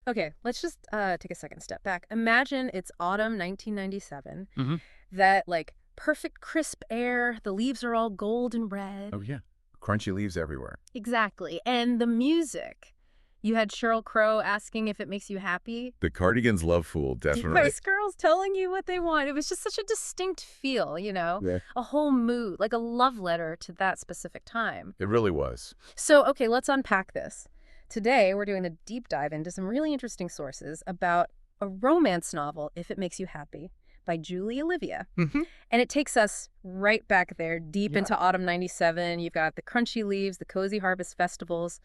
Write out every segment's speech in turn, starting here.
Okay, let's just take a second step back. Imagine it's autumn 1997. Mm-hmm. That, like, perfect crisp air, the leaves are all gold and red. Oh, yeah. Crunchy leaves everywhere. Exactly. And the music. You had Sheryl Crow asking if it makes you happy. The Cardigans' Love Fool, definitely. Spice Girls telling you what they want. It was just such a distinct feel, you know? Yeah. A whole mood, like a love letter to that specific time. It really was. So, okay, let's unpack this. Today, we're doing a deep dive into some really interesting sources about a romance novel, If It Makes You Happy, by Julie Olivia. Mm-hmm. And it takes us right back there, deep Yeah. into autumn 97. You've got the crunchy leaves, the cozy harvest festivals.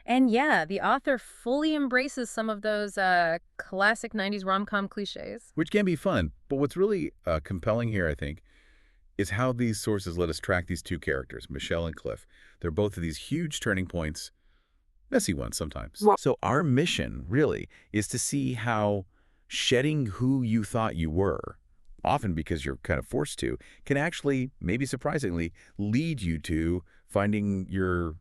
And yeah, the author fully embraces some of those classic 90s rom-com cliches. Which can be fun. But what's really compelling here, I think, is how these sources let us track these two characters, Michelle and Cliff. They're both of these huge turning points, messy ones sometimes. So our mission, really, is to see how shedding who you thought you were, often because you're kind of forced to, can actually, maybe surprisingly, lead you to finding your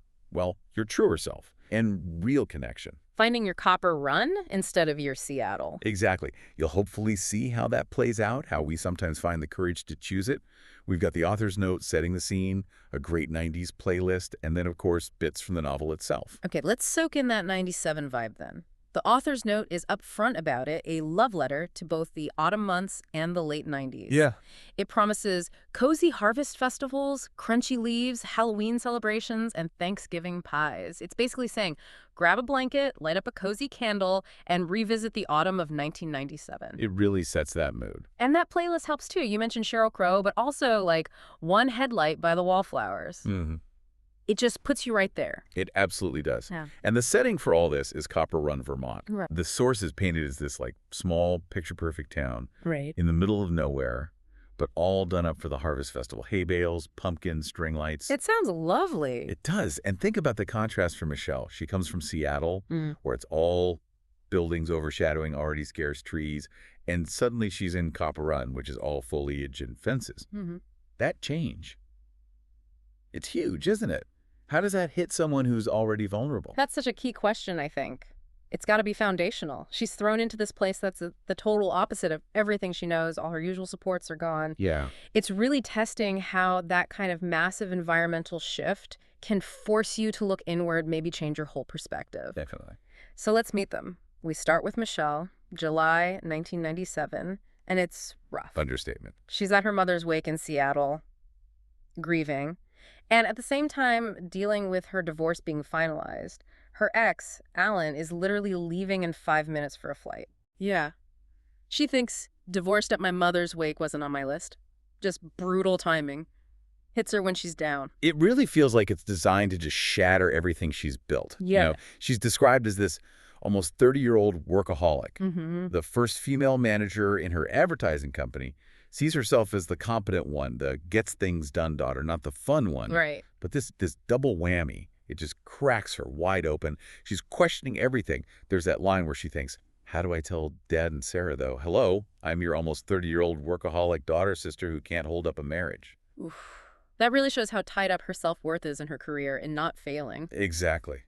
truer self and real connection. Finding your Copper Run instead of your Seattle. Exactly. You'll hopefully see how that plays out, how we sometimes find the courage to choose it. We've got the author's note setting the scene, a great 90s playlist, and then, of course, bits from the novel itself. Okay, let's soak in that 97 vibe then. The author's note is upfront about it, a love letter to both the autumn months and the late 90s. Yeah. It promises cozy harvest festivals, crunchy leaves, Halloween celebrations, and Thanksgiving pies. It's basically saying, grab a blanket, light up a cozy candle, and revisit the autumn of 1997. It really sets that mood. And that playlist helps too. You mentioned Sheryl Crow, but also like One Headlight by the Wallflowers. Mm-hmm. It just puts you right there. It absolutely does. Yeah. And the setting for all this is Copper Run, Vermont. Right. The source is painted as this like small, picture-perfect town Right. in the middle of nowhere, but all done up for the harvest festival. Hay bales, pumpkins, string lights. It sounds lovely. It does. And think about the contrast for Michelle. She comes from Seattle, where it's all buildings overshadowing already scarce trees, and suddenly she's in Copper Run, which is all foliage and fences. Mm-hmm. That change, it's huge, isn't it? How does that hit someone who's already vulnerable? That's such a key question, I think. It's got to be foundational. She's thrown into this place that's the total opposite of everything she knows. All her usual supports are gone. Yeah. It's really testing how that kind of massive environmental shift can force you to look inward, maybe change your whole perspective. Definitely. So let's meet them. We start with Michelle, July 1997, and it's rough. Understatement. She's at her mother's wake in Seattle, grieving, and at the same time dealing with her divorce being finalized. Her ex, Alan, is literally leaving in 5 minutes for a flight. Yeah. She thinks divorced at my mother's wake wasn't on my list. Just brutal timing. Hits her when she's down. It really feels like it's designed to just shatter everything she's built. Yeah. You know, she's described as this almost 30-year-old workaholic. Mm-hmm. The first female manager in her advertising company sees herself as the competent one, the gets things done daughter, not the fun one. Right. But this double whammy, it just cracks her wide open. She's questioning everything. There's that line where she thinks, how do I tell Dad and Sarah, though? Hello, I'm your almost 30-year-old workaholic daughter-sister who can't hold up a marriage. Oof. That really shows how tied up her self-worth is in her career and not failing. Exactly.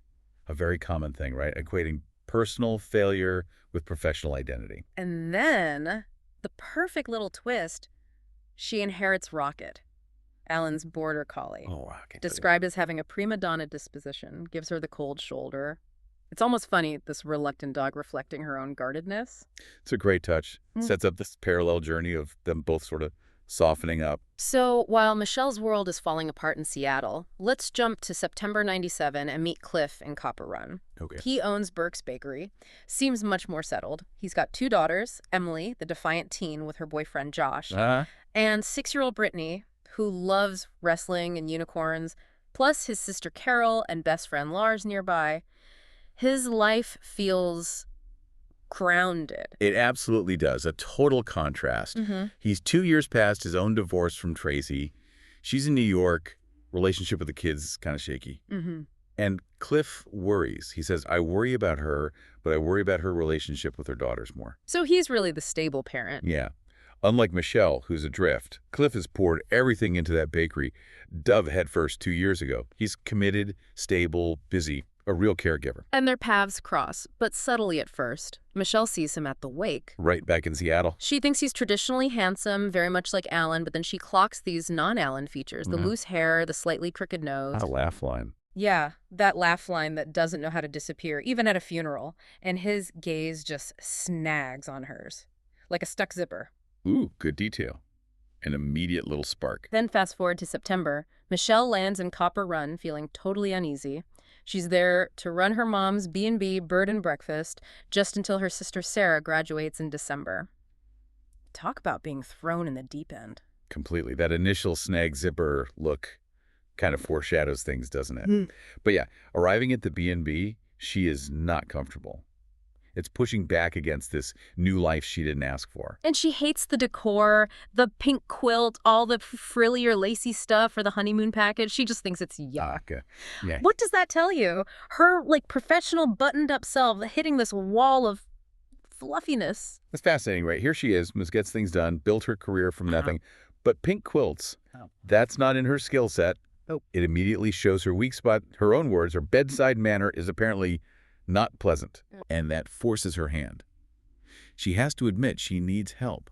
A very common thing, right? Equating personal failure with professional identity. And then, the perfect little twist, she inherits Rocket, Alan's border collie. Oh, wow. Described as having a prima donna disposition, gives her the cold shoulder. It's almost funny, this reluctant dog reflecting her own guardedness. It's a great touch. Sets up this parallel journey of them both sort of softening up. So, while Michelle's world is falling apart in Seattle, let's jump to September 97 and meet Cliff in Copper Run. Okay. He owns Burke's Bakery, seems much more settled. He's got 2 daughters, Emily, the defiant teen with her boyfriend Josh, and 6-year-old Brittany, who loves wrestling and unicorns, plus his sister Carol and best friend Lars nearby. His life feels grounded. It absolutely does. A total contrast. He's 2 years past his own divorce from Tracy. She's in New York. Relationship with the kids is kind of shaky. And Cliff worries. He says, I worry about her, but I worry about her relationship with her daughters more. So he's really the stable parent. Yeah. Unlike Michelle, who's adrift, Cliff has poured everything into that bakery, dove headfirst 2 years ago. He's committed, stable, busy. A real caregiver. And their paths cross, but subtly at first. Michelle sees him at the wake. Right back in Seattle. She thinks he's traditionally handsome, very much like Alan, but then she clocks these non-Alan features, the loose hair, the slightly crooked nose. A laugh line. Yeah, that laugh line that doesn't know how to disappear, even at a funeral. And his gaze just snags on hers, like a stuck zipper. Ooh, good detail. An immediate little spark. Then fast forward to September. Michelle lands in Copper Run, feeling totally uneasy. She's there to run her mom's B&B bird and breakfast just until her sister Sarah graduates in December. Talk about being thrown in the deep end. Completely. That initial snag zipper look kind of foreshadows things, doesn't it? But yeah, arriving at the B&B, she is not comfortable. It's pushing back against this new life she didn't ask for. And she hates the decor, the pink quilt, all the frilly or lacy stuff for the honeymoon package. She just thinks it's yuck. Yeah. What does that tell you? Her, professional buttoned-up self hitting this wall of fluffiness. It's fascinating, right? Here she is, gets things done, built her career from nothing. But pink quilts, that's not in her skill set. Oh. It immediately shows her weak spot. Her own words, her bedside manner is apparently not pleasant, and that forces her hand. She has to admit she needs help,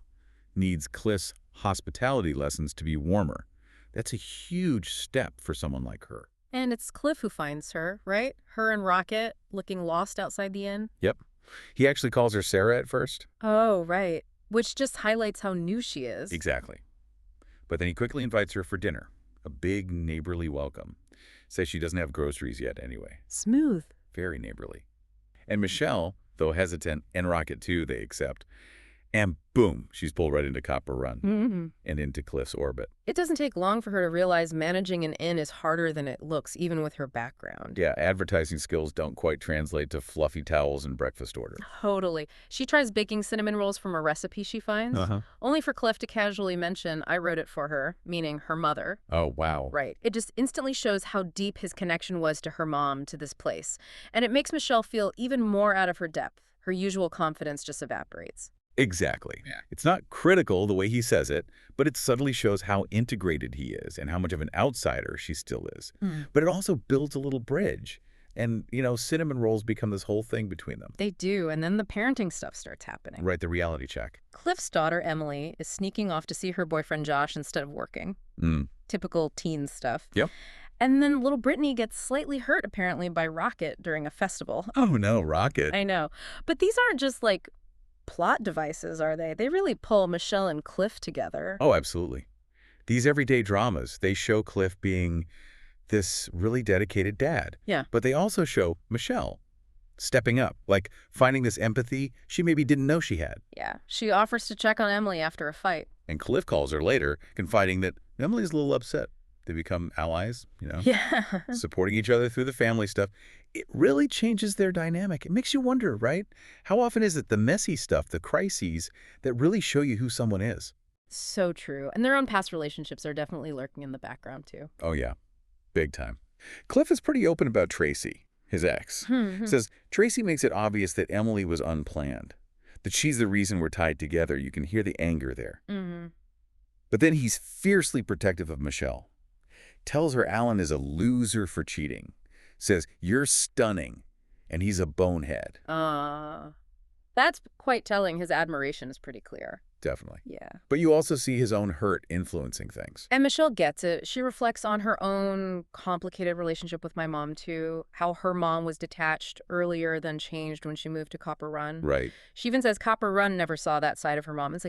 needs Cliff's hospitality lessons to be warmer. That's a huge step for someone like her. And it's Cliff who finds her, right? Her and Rocket looking lost outside the inn. Yep. He actually calls her Sarah at first. Oh, right. Which just highlights how new she is. Exactly. But then he quickly invites her for dinner, a big neighborly welcome. Says she doesn't have groceries yet anyway. Smooth. Very neighborly. And Michelle, though hesitant, and Rocket too, they accept. And boom, she's pulled right into Copper Run and into Cliff's orbit. It doesn't take long for her to realize managing an inn is harder than it looks, even with her background. Yeah, advertising skills don't quite translate to fluffy towels and breakfast orders. Totally. She tries baking cinnamon rolls from a recipe she finds, only for Cliff to casually mention, I wrote it for her, meaning her mother. Oh, wow. Right. It just instantly shows how deep his connection was to her mom, to this place. And it makes Michelle feel even more out of her depth. Her usual confidence just evaporates. Exactly. Yeah. It's not critical the way he says it, but it subtly shows how integrated he is and how much of an outsider she still is. But it also builds a little bridge. And, cinnamon rolls become this whole thing between them. They do, and then the parenting stuff starts happening. Right, the reality check. Cliff's daughter, Emily, is sneaking off to see her boyfriend Josh instead of working. Typical teen stuff. Yep. And then little Brittany gets slightly hurt, apparently, by Rocket during a festival. Oh, no, Rocket. I know. But these aren't just, plot devices, are they? They really pull Michelle and Cliff together. Oh, absolutely. These everyday dramas, they show Cliff being this really dedicated dad. Yeah. But they also show Michelle stepping up, finding this empathy she maybe didn't know she had. Yeah. She offers to check on Emily after a fight. And Cliff calls her later, confiding that Emily's a little upset. They become allies, Yeah. supporting each other through the family stuff. It really changes their dynamic. It makes you wonder, right? How often is it the messy stuff, the crises, that really show you who someone is? So true. And their own past relationships are definitely lurking in the background, too. Oh, yeah. Big time. Cliff is pretty open about Tracy, his ex. Says, Tracy makes it obvious that Emily was unplanned, that she's the reason we're tied together. You can hear the anger there. But then he's fiercely protective of Michelle. Tells her Alan is a loser for cheating. Says, you're stunning, and he's a bonehead. That's quite telling. His admiration is pretty clear. Definitely. Yeah. But you also see his own hurt influencing things. And Michelle gets it. She reflects on her own complicated relationship with my mom, too. How her mom was detached earlier, then changed when she moved to Copper Run. Right. She even says Copper Run never saw that side of her mom. It's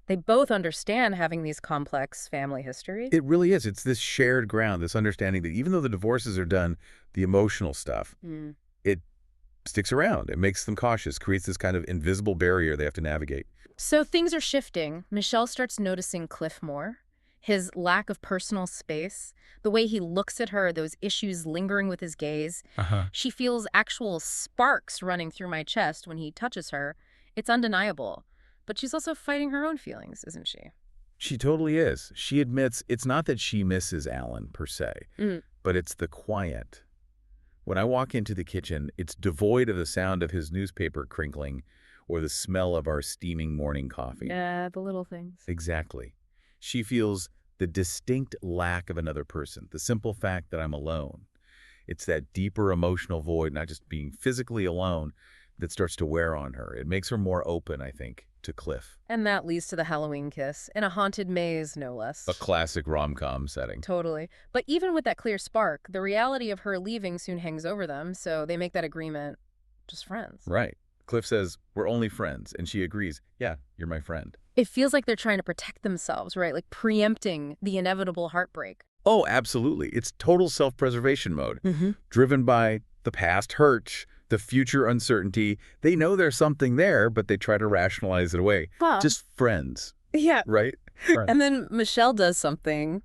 they both understand having these complex family histories. It really is. It's this shared ground, this understanding that even though the divorces are done, the emotional stuff, it sticks around. It makes them cautious, creates this kind of invisible barrier they have to navigate. So things are shifting. Michelle starts noticing Cliff more. His lack of personal space, the way he looks at her, those issues lingering with his gaze. She feels actual sparks running through my chest when he touches her. It's undeniable. But she's also fighting her own feelings, isn't she? She totally is. She admits it's not that she misses Alan, per se, but it's the quiet. When I walk into the kitchen, it's devoid of the sound of his newspaper crinkling or the smell of our steaming morning coffee. Yeah, the little things. Exactly. She feels the distinct lack of another person, the simple fact that I'm alone. It's that deeper emotional void, not just being physically alone, that starts to wear on her. It makes her more open, I think, to Cliff. And that leads to the Halloween kiss, in a haunted maze, no less. A classic rom-com setting. Totally. But even with that clear spark, the reality of her leaving soon hangs over them, so they make that agreement just friends. Right. Cliff says, we're only friends, and she agrees, yeah, you're my friend. It feels like they're trying to protect themselves, right? Like preempting the inevitable heartbreak. Oh, absolutely. It's total self-preservation mode, driven by the past hurt, the future uncertainty. They know there's something there, but they try to rationalize it away. Huh. Just friends. Yeah. Right? And then Michelle does something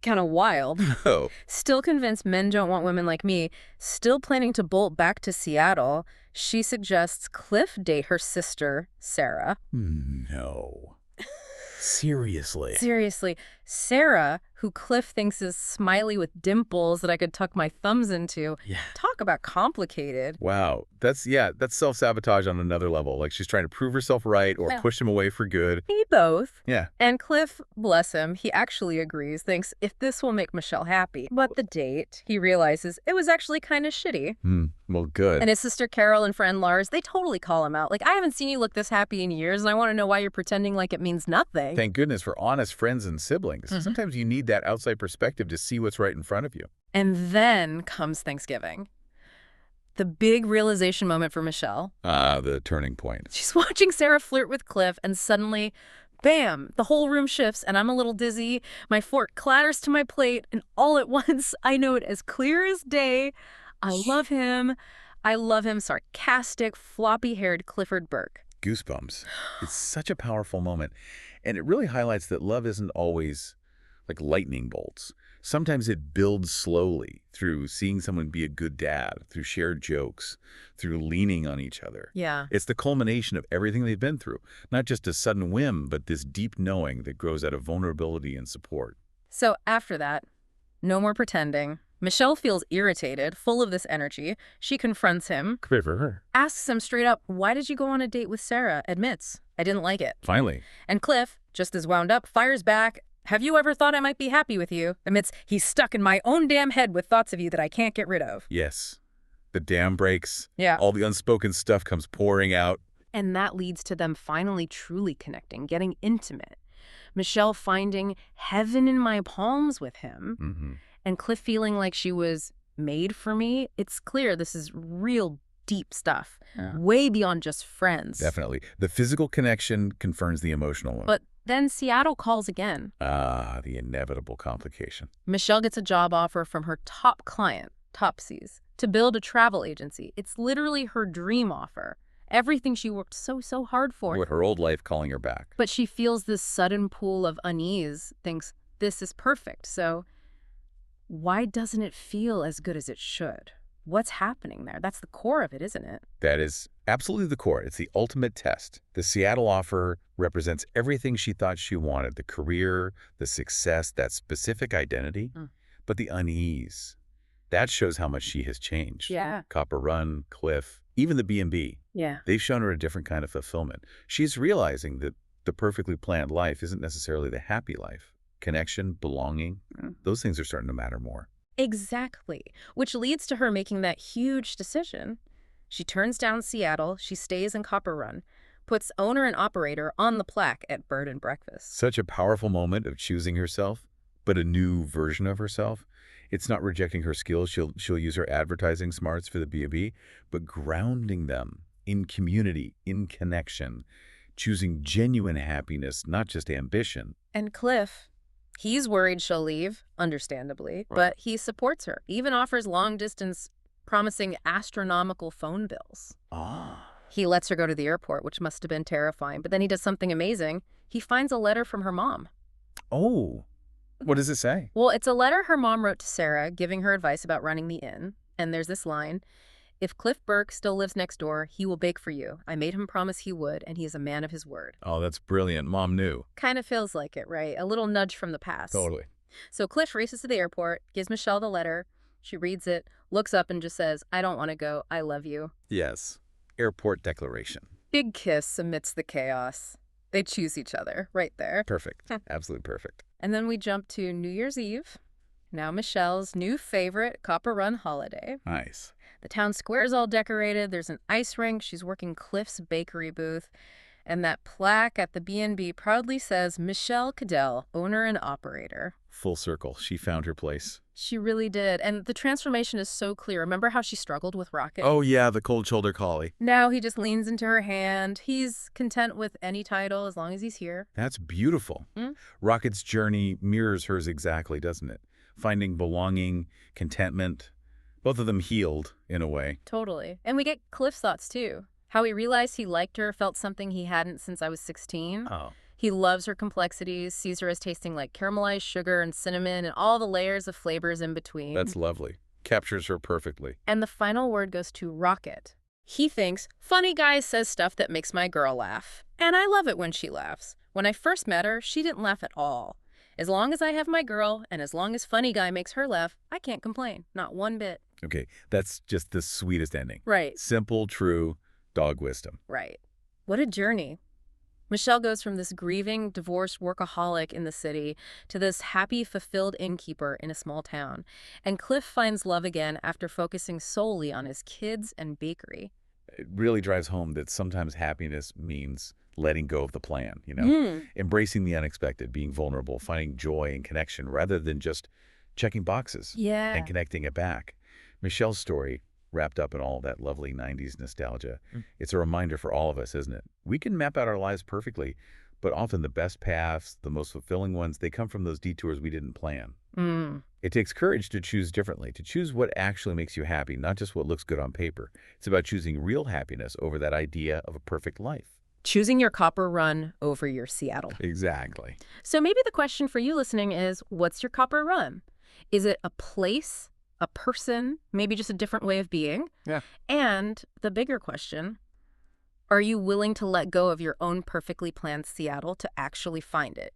kind of wild. Oh. Still convinced men don't want women like me, still planning to bolt back to Seattle, she suggests Cliff date her sister, Sarah. No. Seriously. Seriously, Sarah, who Cliff thinks is smiley with dimples that I could tuck my thumbs into. Yeah. Talk about complicated. Wow. That's self-sabotage on another level. Like she's trying to prove herself right or push him away for good. Maybe both. Yeah. And Cliff, bless him, he actually agrees, thinks if this will make Michelle happy. But the date, he realizes it was actually kind of shitty. Well, good. And his sister Carol and friend Lars, they totally call him out. Like, I haven't seen you look this happy in years, and I want to know why you're pretending like it means nothing. Thank goodness for honest friends and siblings. Sometimes you need that outside perspective to see what's right in front of you. And then comes Thanksgiving. The big realization moment for Michelle. The turning point. She's watching Sarah flirt with Cliff, and suddenly, bam, the whole room shifts, and I'm a little dizzy. My fork clatters to my plate, and all at once, I know it as clear as day. I love him. I love him, sarcastic, floppy-haired Clifford Burke. Goosebumps. It's such a powerful moment. And it really highlights that love isn't always like lightning bolts. Sometimes it builds slowly through seeing someone be a good dad, through shared jokes, through leaning on each other. Yeah. It's the culmination of everything they've been through. Not just a sudden whim, but this deep knowing that grows out of vulnerability and support. So after that, no more pretending. Michelle feels irritated, full of this energy. She confronts him, asks him straight up, why did you go on a date with Sarah? Admits, I didn't like it. Finally. And Cliff, just as wound up, fires back, have you ever thought I might be happy with you? Admits, he's stuck in my own damn head with thoughts of you that I can't get rid of. Yes. The dam breaks. Yeah. All the unspoken stuff comes pouring out. And that leads to them finally truly connecting, getting intimate. Michelle finding heaven in my palms with him. And Cliff feeling like she was made for me. It's clear this is real deep stuff, way beyond just friends. Definitely. The physical connection confirms the emotional one. But then Seattle calls again. The inevitable complication. Michelle gets a job offer from her top client, Topsies, to build a travel agency. It's literally her dream offer. Everything she worked so hard for. With her old life calling her back. But she feels this sudden pool of unease, thinks this is perfect. So why doesn't it feel as good as it should? What's happening there? That's the core of it, isn't it? That is absolutely the core. It's the ultimate test. The Seattle offer represents everything she thought she wanted, the career, the success, that specific identity. But the unease, that shows how much she has changed. Yeah. Copper Run, Cliff, even the B&B. Yeah. They've shown her a different kind of fulfillment. She's realizing that the perfectly planned life isn't necessarily the happy life. Connection, belonging, those things are starting to matter more. Exactly, which leads to her making that huge decision. She turns down Seattle, she stays in Copper Run, puts owner and operator on the plaque at Bird and Breakfast. Such a powerful moment of choosing herself, but a new version of herself. It's not rejecting her skills. She'll use her advertising smarts for the B&B, but grounding them in community, in connection, choosing genuine happiness, not just ambition. And Cliff, he's worried she'll leave, understandably, but he supports her, even offers long-distance, promising astronomical phone bills. He lets her go to the airport, which must have been terrifying, but then he does something amazing. He finds a letter from her mom. Oh, what does it say? Well, it's a letter her mom wrote to Sarah, giving her advice about running the inn, and there's this line, if Cliff Burke still lives next door, he will bake for you. I made him promise he would, and he is a man of his word. Oh, that's brilliant. Mom knew. Kind of feels like it, right? A little nudge from the past. Totally. So Cliff races to the airport, gives Michelle the letter. She reads it, looks up and just says, I don't want to go. I love you. Yes. Airport declaration. Big kiss amidst the chaos. They choose each other right there. Perfect. Absolutely perfect. And then we jump to New Year's Eve, now Michelle's new favorite Copper Run holiday. Nice. The town square is all decorated. There's an ice rink. She's working Cliff's bakery booth. And that plaque at the B&B proudly says, Michelle Cadell, owner and operator. Full circle. She found her place. She really did. And the transformation is so clear. Remember how she struggled with Rocket? Oh, yeah, the cold shoulder collie. Now he just leans into her hand. He's content with any title as long as he's here. That's beautiful. Rocket's journey mirrors hers exactly, doesn't it? Finding belonging, contentment, both of them healed in a way. Totally. And we get Cliff's thoughts, too. How he realized he liked her, felt something he hadn't since I was 16. Oh. He loves her complexities, sees her as tasting like caramelized sugar and cinnamon and all the layers of flavors in between. That's lovely. Captures her perfectly. And the final word goes to Rocket. He thinks, funny guy says stuff that makes my girl laugh. And I love it when she laughs. When I first met her, she didn't laugh at all. As long as I have my girl, and as long as funny guy makes her laugh, I can't complain. Not one bit. Okay, that's just the sweetest ending. Right. Simple, true, dog wisdom. Right. What a journey. Michelle goes from this grieving, divorced workaholic in the city to this happy, fulfilled innkeeper in a small town. And Cliff finds love again after focusing solely on his kids and bakery. It really drives home that sometimes happiness means letting go of the plan, you know? Embracing the unexpected, being vulnerable, finding joy and connection rather than just checking boxes and connecting it back. Michelle's story, wrapped up in all that lovely 90s nostalgia, it's a reminder for all of us, isn't it? We can map out our lives perfectly, but often the best paths, the most fulfilling ones, they come from those detours we didn't plan. It takes courage to choose differently, to choose what actually makes you happy, not just what looks good on paper. It's about choosing real happiness over that idea of a perfect life. Choosing your Copper Run over your Seattle. Exactly. So maybe the question for you listening is, what's your Copper Run? Is it a place, a person, maybe just a different way of being? Yeah. And the bigger question, are you willing to let go of your own perfectly planned Seattle to actually find it?